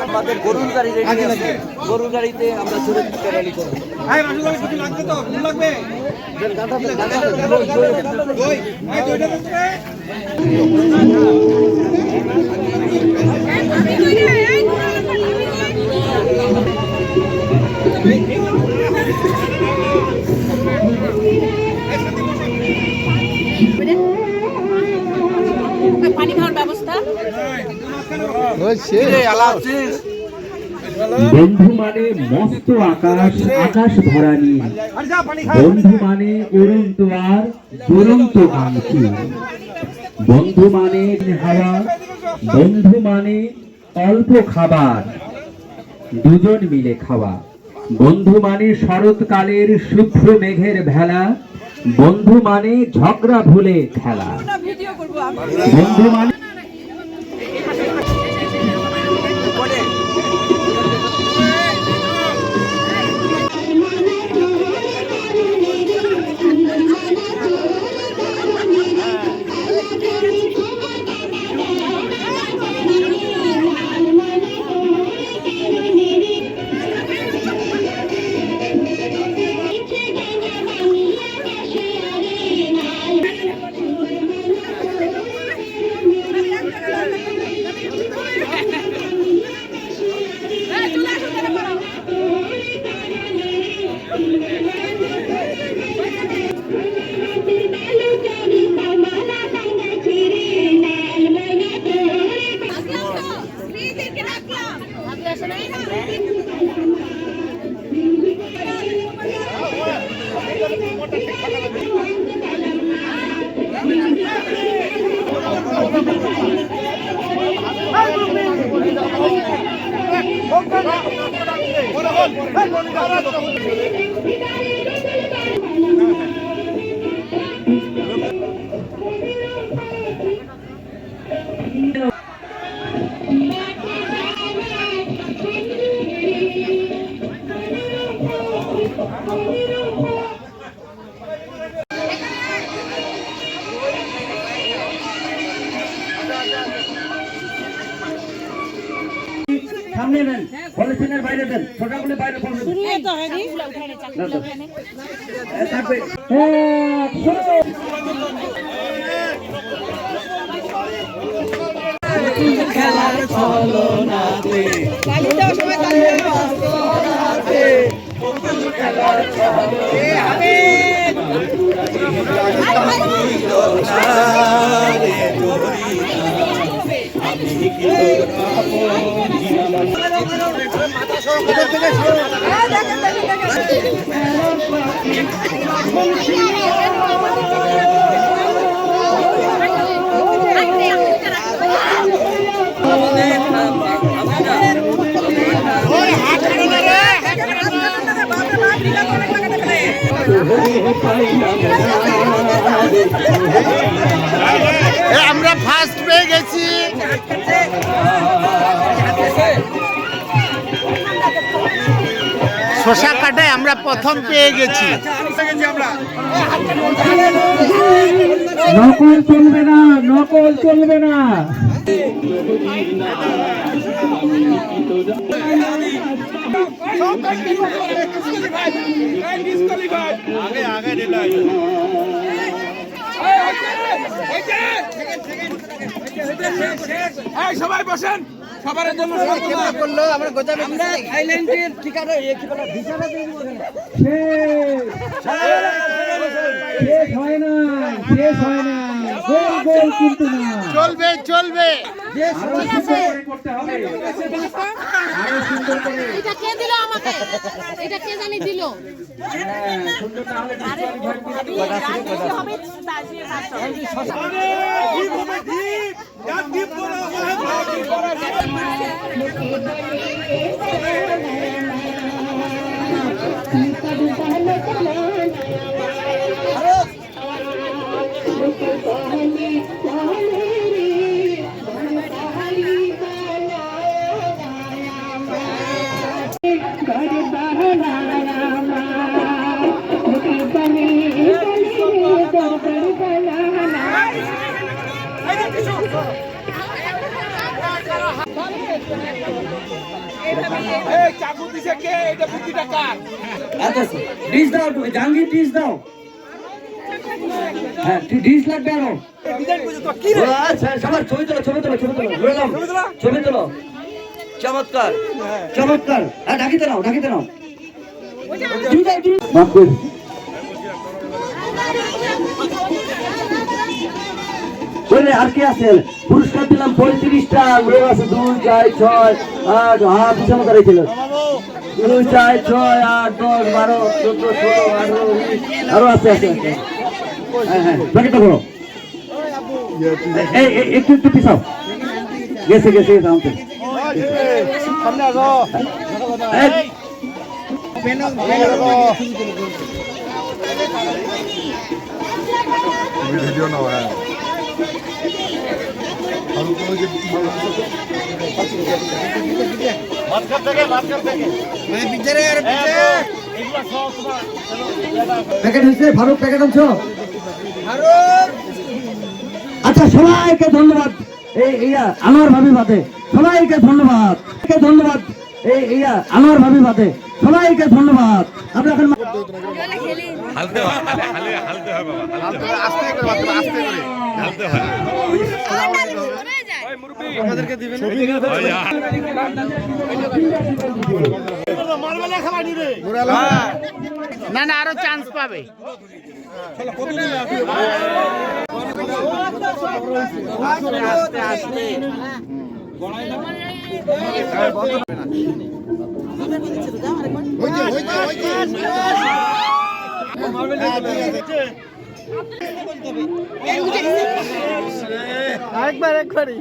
আমাদের গরুর গাড়ি রেডি আছে, গরুর গাড়িতে আমরা ছোট র্যালি করবো। পানি খাওয়ার ব্যবস্থা বন্ধু মানে মস্ত আকাশ, আকাশ ভরানি, বন্ধু মানে উড়ন্ত আর দুরন্ত আংটি, বন্ধু মানে হাওয়া, বন্ধু মানে অল্প খাবার, দুজন মিলে খাওয়া, বন্ধু মানে শরৎকালের শুভ্র মেঘের ভেলা, বন্ধু মানে ঝগড়া ভুলে খেলা, বন্ধু মানে সামনে নেন, পলিথিনের বাইরে দেন, ছোটাগুলি বাইরে পড়বে। খেলার ছলনাতে আমরা ফার্স্ট পেয়ে গেছি। শশা কাটায় আমরা প্রথম পেয়ে গেছি। নকল চলবে না, নকল চলবে না। সবাই বসেন, সবার জন্য করলো আমরা থাইল্যান্ডের ঠিকানা চলবে চলবে। এটা কে দিল আমাকে? এটা কে জানি দিল? Hey, আচ্ছা ডিশ দাও, জাহাঙ্গীর ডিশ দাও। হ্যাঁ ডিশ লাগবে আরো। আচ্ছা সবার ছবি তোলো, ছবি তোলো, ছবি তোলো, ছবি তোলো। চমৎকার। চমৎকার। ঢাকিতে নাও, ঢাকিতে নাও। আর কি আছে? পুরস্কার দিলাম 35টা লোক আছে। 2 4 6 8 হাত পিছনে করেছিল। 2 4 6 8 10 12 14 16 18 19 আরো আছে আছে। হ্যাঁ হ্যাঁ ঢাকিতে বলো। এই একটু একটু পিছাও। গেছে গেছে সামনে। সামনে আসো। ভিডিও না হয় প্যাকেট হয়েছে ফারুক, প্যাকেট আনছো? আচ্ছা সবাইকে ধন্যবাদ। এই আনোয়ার ভাবি বাদে সবাইকে ধন্যবাদ, ধন্যবাদ। এই আনোয়ার ভাবি বাদে সবাইকে ধন্যবাদ। আমরা এখন না না আরো চান্স পাবে। আস্তে আস্তে একবারই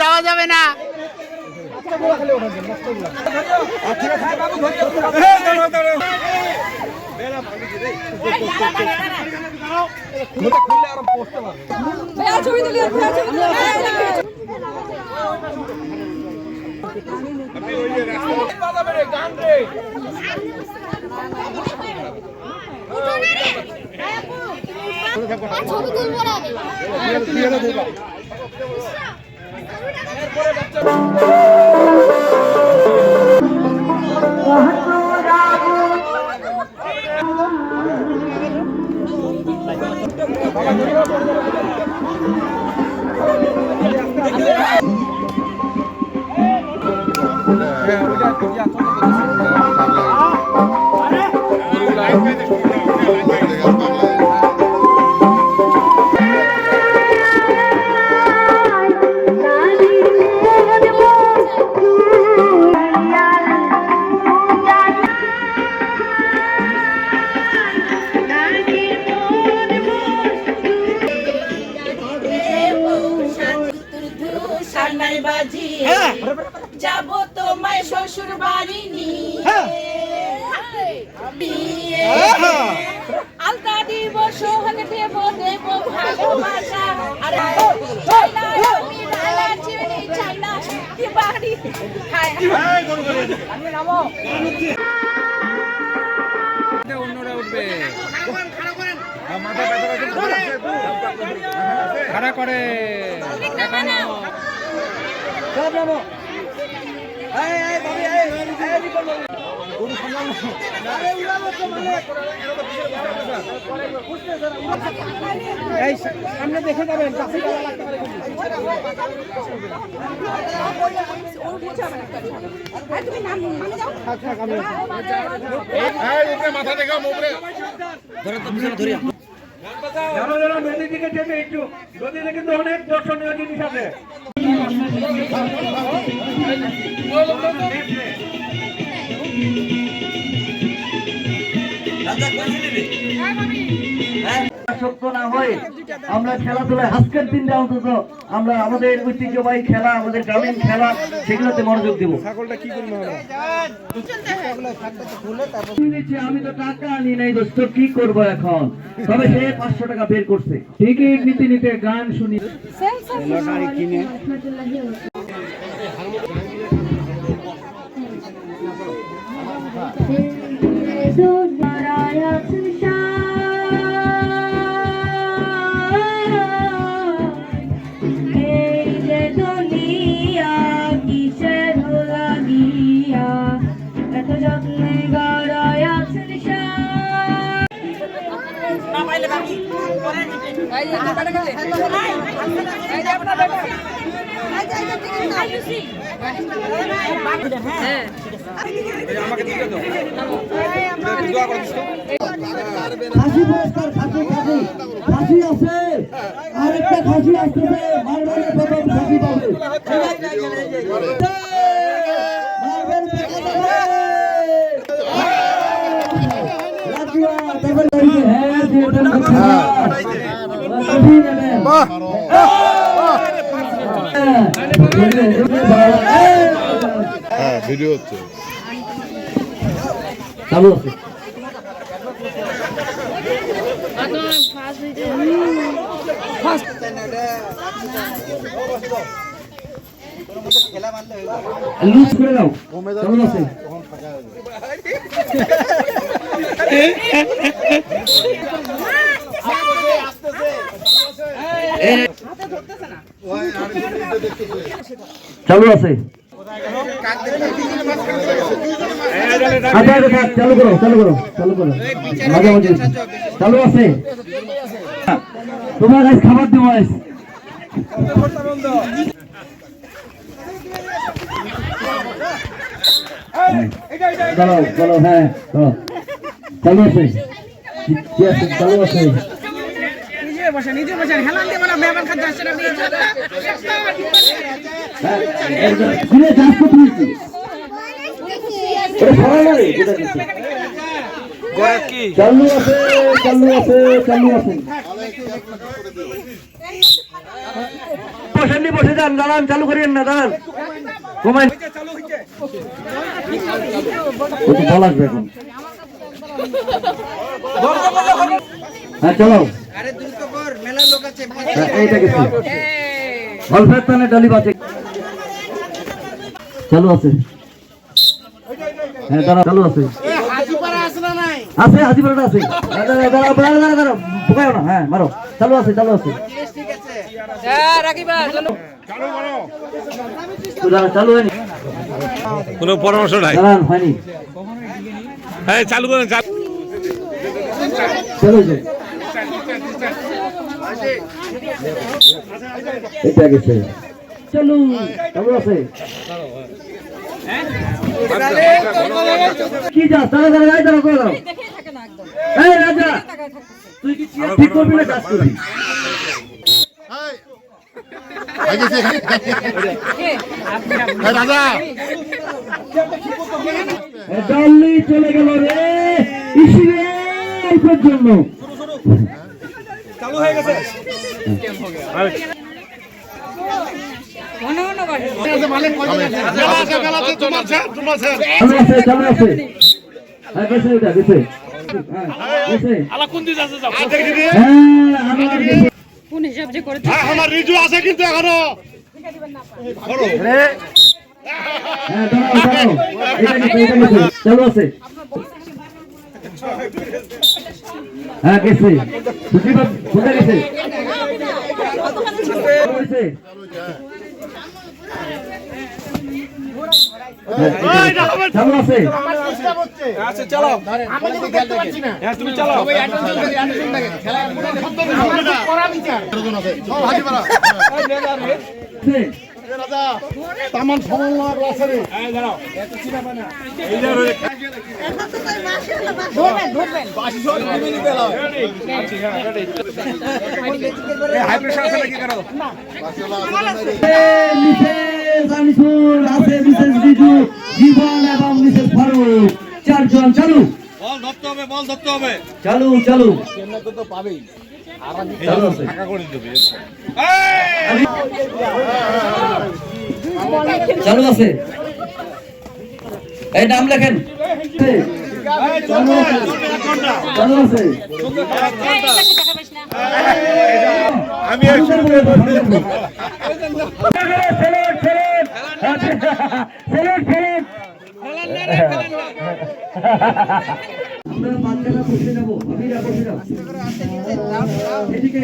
যাওয়া যাবে না। ছবি তুলবো না। যাবো তোমায় শ্বশুর বাড়ি নিয়ে আলতা দিব সোহাগ দেব দেব ভালোবাসা আরে চাইনা আমি লালা চিনি চাইনা কি বাড়ি হায় আমি নামো অন্যরা উঠবে। খাড়া করে সব নামো। এই সামনে দেখে যাবেন। মাথা দেখাও মোবরে মেদিকে যেতে একটু নদীতে কিন্তু অনেক দর্শনীয় জিনিস আছে। রাজা কইছিলি রে? হ্যাঁ আসক্ত না হয়ে আমরা খেলাধুলায় আজকের দিনটা অন্তত আমরা আমাদের ঐতিহ্যবাহী খেলা, আমাদের গ্রামীণ খেলা, সেগুলোতে মনোযোগ দেব। আমি তো টাকা আনি নাই দোস্ত, কি করবো এখন? তবে সে 500 টাকা বের করছে। টিকিট নিতে নিতে গান শুনি। খাসি পুরস্কার, খাসি খাসি খাসি আছে, আরেকটা খাসি আসতেছে, মারবেলের প্রথম খাসি পাবে। মারবেল পেকা যাবে। রাজুয়া, তারপর গাড়িতে, হ্যাঁ, যে এটা খাসি নেবেন। হ্যাঁ, ভিডিও হচ্ছে। চালু আছে। লুজ করে দাও, চালু আছে। চালু আছে। চালু করো, চালু করো, চালু করো, মাঝামাঝি চালু আছে। তোমার কাছে খাবার দেবো। চলো চলো, হ্যাঁ চলো, চালু আছে, চালু আছে। চালু আছে, চালু আছে, চালু আছে। বসেননি, বসে যান, দাঁড়ান, চালু করিয়েন না, দাঁড়ান, কমাই বল আসবে এখন। হ্যাঁ চলো, এইটা গেছে গল্পের টানে ডলি বাঁচে। চালু আছে, হ্যাঁ দাঁড়া, চালু আছে, আছে হাজিপাড়াটা আছে। ঢুকাও না, হ্যাঁ মারো, চালু আছে, চালু আছে, চালু হয়নি, কোনো পরামর্শ নাই, হয়নি, চালু করেন। চালু হয়েছে, এটা গেছে, চালু, চালু আছে। কি যা, দাঁড়া দাঁড়া, দাঁড়া দাঁড়া করে দাও। এই রাজা, তুই কি ঠিক করবি না কাজ করবি? রাজা ডাল্লি চলে গেল রে, ইসিরে এর জন্য চালু হয়ে গেছে। চালু আছে, হ্যাঁ গেছে, ওটা গেছে, কোন হিসাব যে করে আমার রিজু আছে কিন্তু এখনো। চালু আছে, হ্যাঁ গেছে, কোথায় গেছে? চালু আছে, চলো তুমি চালো। তামান সমন্বয় আছে রে। জীবন এবং মিসেস ফারুক, চারজন। চালু, বল ধরতে হবে, বল ধরতে হবে। চালু চালু, চালু আছে। চালু আছে, এই নাম লেখেন। চালু আছে, চালু আছে। আমি আমরা বাচ্চারা বসে যাবো, আমি বসে যাবো। এদিকে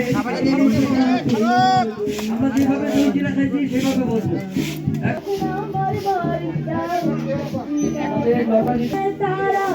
আমরা যেভাবে রুটিটা খাইছি সেভাবে বসবো। তারা